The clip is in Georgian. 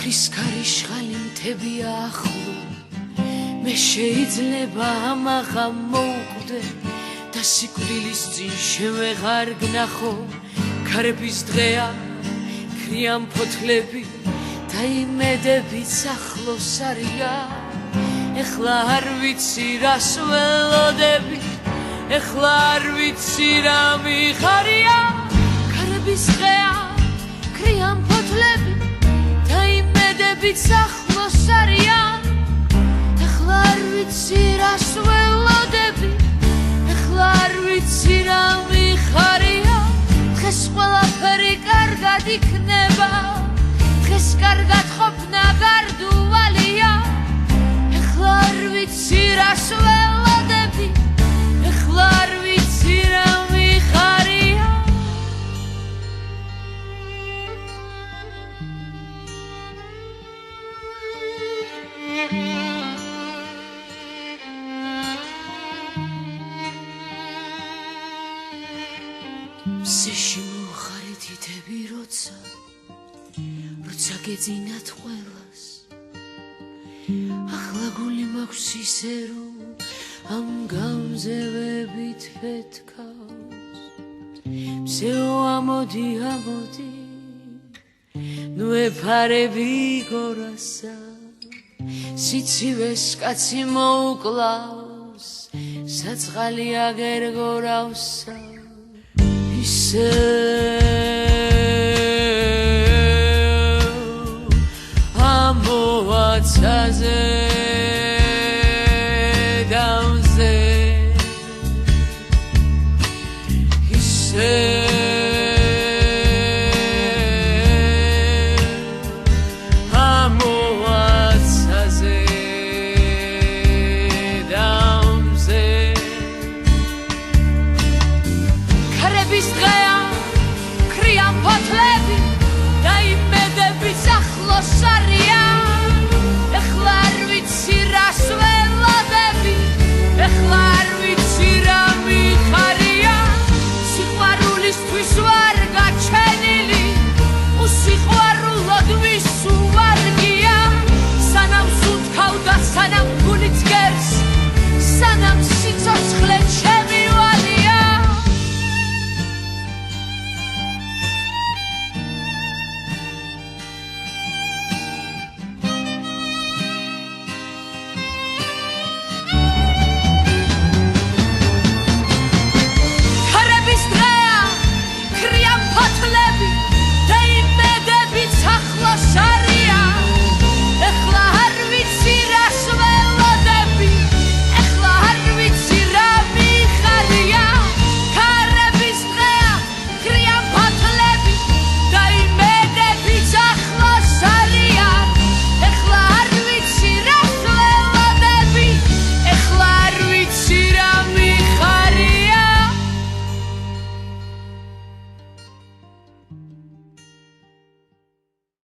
ქრისქარი მთებია ახლო მე შეიძლება ამაღა მოვკვდე და სიკვდილის წინ შევეღარ გნახო ქარების დღეა ქრიან ფოთლები და იმედებიც ახლოს არიან ეხლა არ ვიცი რას ველოდები ეხლა არ ვიცი რა მიხარია ქარების დღეა ქრიან ფოთლები და იმედებიც ახლოს არიან ეხლა არ ვიცი რას ველოდები ეხლა არ ვიცი რა მიხარია დღეს ყველაფერი კარგად იქნება დღეს კარგად ყოფნა გარდუვალია ეხლა არ ვიცი რას ველოდები ეხლა არ ვიცი რა მიხარია მზეში მოხარეთ იტები როცა გეძინათ ყველას ახლა გული მაქვს ისე რომ ამ გამზევებით ფეთქავს მსეო ამოდი ამოდი ნუ ეფარები გორასა სიცივეს კაცი მოუკლავს საწყალი აგერ გორავსა ისე